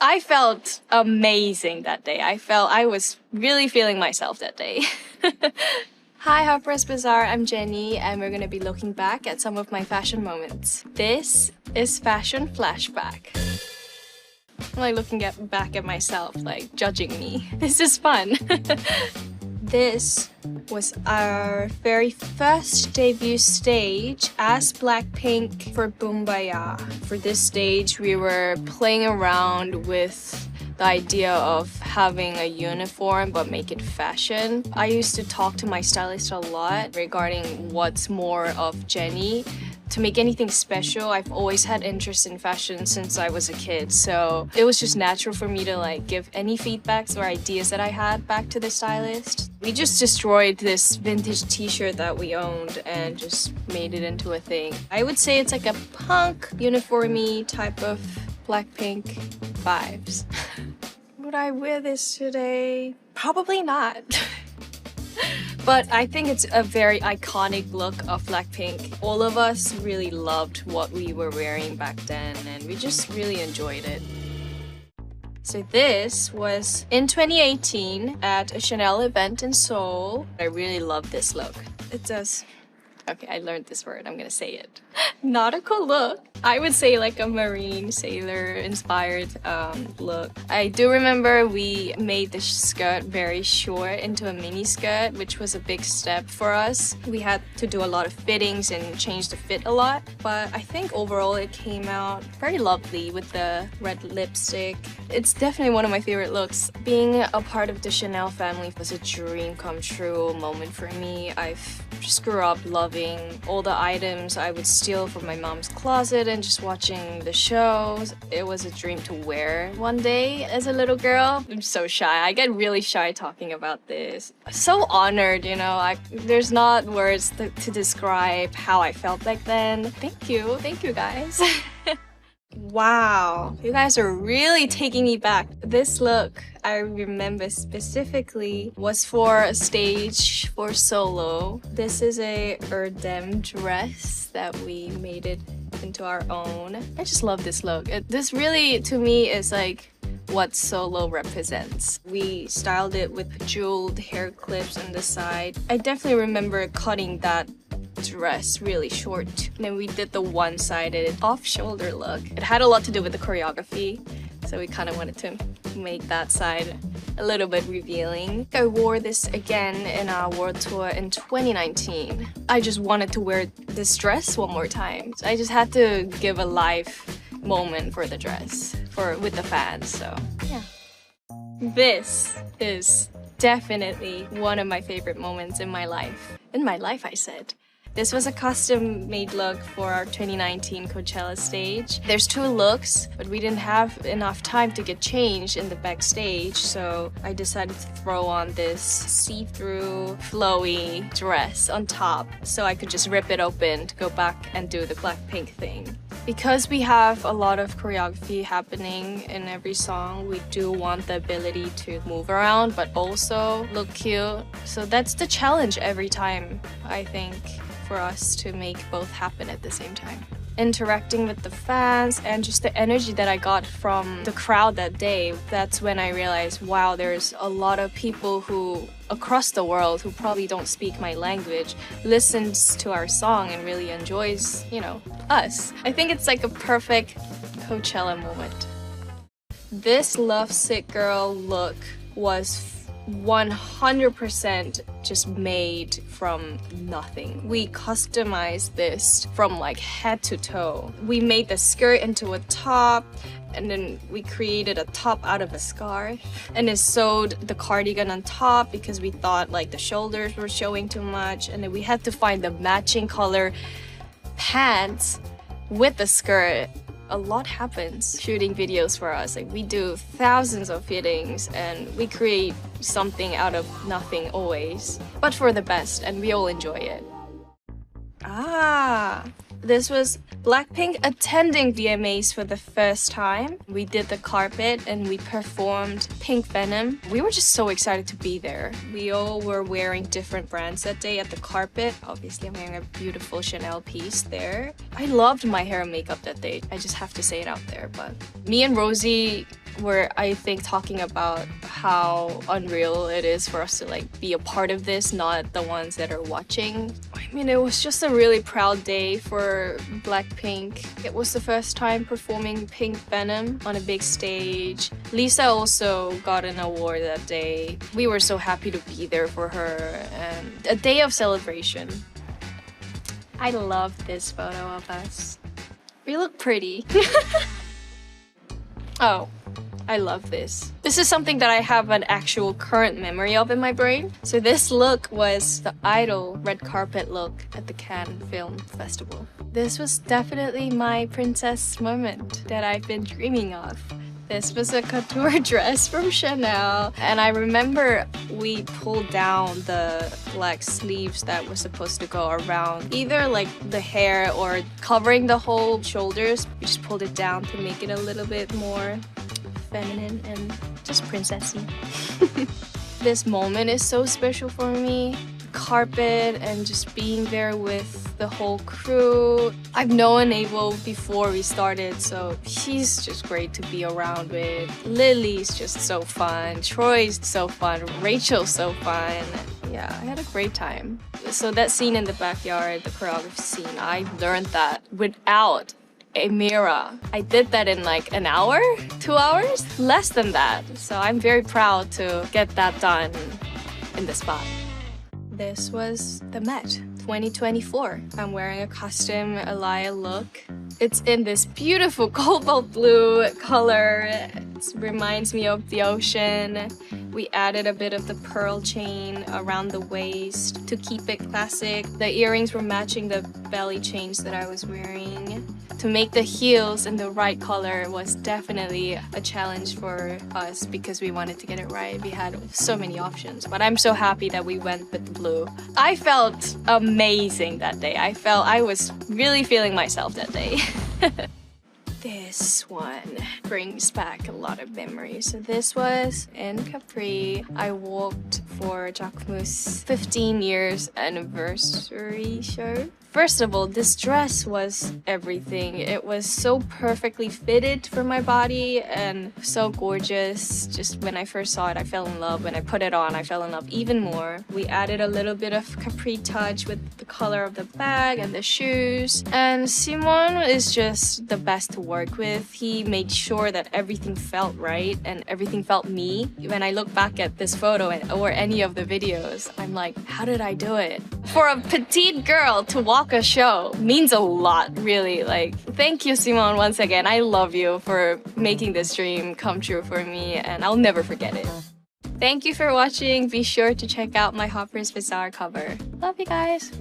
I felt amazing that day. I was really feeling myself that day. Hi Harper's Bazaar, I'm Jenny and we're gonna be looking back at some of my fashion moments. This is Fashion Flashback. I'm like looking back at myself, like judging me. This is fun. This was our very first debut stage as Blackpink for Boombayah. For this stage, we were playing around with the idea of having a uniform but make it fashion. I used to talk to my stylist a lot regarding what's more of Jennie. To make anything special, I've always had interest in fashion since I was a kid, so it was just natural for me to like give any feedbacks or ideas that I had back to the stylist. We just destroyed this vintage t-shirt that we owned and just made it into a thing. I would say it's like a punk, uniformy type of Blackpink vibes. Would I wear this today? Probably not. But I think it's a very iconic look of Blackpink. All of us really loved what we were wearing back then and we just really enjoyed it. So this was in 2018 at a Chanel event in Seoul. I really love this look. It does... Okay, I learned this word. I'm gonna say it. Nautical look. I would say like a marine sailor inspired look. I do remember we made the skirt very short into a mini skirt, which was a big step for us. We had to do a lot of fittings and change the fit a lot, but I think overall it came out very lovely with the red lipstick. It's definitely one of my favorite looks. Being a part of the Chanel family was a dream come true moment for me. I've just grew up loving all the items I would steal from my mom's closet and just watching the shows. It was a dream to wear one day as a little girl. I'm so shy. I get really shy talking about this. So honored, you know. There's not words to describe how I felt back then. Thank you guys. Wow, you guys are really taking me back. This look, I remember specifically, was for a stage for solo. This is a Erdem dress that we made it into our own. I just love this look. This really, to me, is like what solo represents. We styled it with jeweled hair clips on the side. I definitely remember cutting that dress really short, and then we did the one-sided off-shoulder look. It had a lot to do with the choreography, so we kind of wanted to make that side a little bit revealing. I wore this again in our world tour in 2019. I just wanted to wear this dress one more time. So I just had to give a live moment for the dress with the fans, so yeah. This is definitely one of my favorite moments in my life. In my life, I said. This was a custom-made look for our 2019 Coachella stage. There's two looks, but we didn't have enough time to get changed in the backstage, so I decided to throw on this see-through, flowy dress on top so I could just rip it open to go back and do the Blackpink thing. Because we have a lot of choreography happening in every song, we do want the ability to move around but also look cute. So that's the challenge every time, I think, for us to make both happen at the same time. Interacting with the fans and just the energy that I got from the crowd that day, that's when I realized, wow, there's a lot of people who across the world who probably don't speak my language listens to our song and really enjoys, you know, us. I think it's like a perfect Coachella moment. This Lovesick Girl look was 100% just made from nothing. We customized this from like head to toe. We made the skirt into a top, and then we created a top out of a scarf, and then sewed the cardigan on top because we thought like the shoulders were showing too much, and then we had to find the matching color pants with the skirt. A lot happens shooting videos for us. Like, we do thousands of fittings and we create something out of nothing always, but for the best, and we all enjoy it. This was Blackpink attending VMAs for the first time. We did the carpet and we performed Pink Venom. We were just so excited to be there. We all were wearing different brands that day at the carpet. Obviously, I'm wearing a beautiful Chanel piece there. I loved my hair and makeup that day. I just have to say it out there. But me and Rosie were, I think, talking about how unreal it is for us to like be a part of this, not the ones that are watching. I mean, it was just a really proud day for Blackpink. It was the first time performing Pink Venom on a big stage. Lisa also got an award that day. We were so happy to be there for her, and a day of celebration. I love this photo of us. We look pretty. Oh, I love this. This is something that I have an actual current memory of in my brain. So this look was the Idol red carpet look at the Cannes Film Festival. This was definitely my princess moment that I've been dreaming of. This was a couture dress from Chanel, and I remember we pulled down the black sleeves that was supposed to go around either like the hair or covering the whole shoulders. We just pulled it down to make it a little bit more feminine and just princessy. This moment is so special for me. Carpet and just being there with the whole crew. I've known Abel before we started, so he's just great to be around with. Lily's just so fun. Troy's so fun. Rachel's so fun. Yeah, I had a great time. So that scene in the backyard, the choreography scene, I learned that without a mirror. I did that in like an hour, 2 hours, less than that. So I'm very proud to get that done in the spot. This was the Met 2024. I'm wearing a costume Alaya look. It's in this beautiful cobalt blue color. It reminds me of the ocean. We added a bit of the pearl chain around the waist to keep it classic. The earrings were matching the belly chains that I was wearing. To make the heels in the right color was definitely a challenge for us because we wanted to get it right. We had so many options, but I'm so happy that we went with the blue. I felt amazing that day. I was really feeling myself that day. This one brings back a lot of memories. So this was in Capri. I walked for Jacquemus' 15 years anniversary show. First of all, this dress was everything. It was so perfectly fitted for my body and so gorgeous. Just when I first saw it, I fell in love. When I put it on, I fell in love even more. We added a little bit of Capri touch with the color of the bag and the shoes. And Simon is just the best to work with. He made sure that everything felt right and everything felt me. When I look back at this photo or any of the videos, I'm like, how did I do it? For a petite girl to walk a show means a lot, really. Like, thank you, Simon, once again. I love you for making this dream come true for me, and I'll never forget it. Thank you for watching. Be sure to check out my Harper's BAZAAR cover. Love you guys.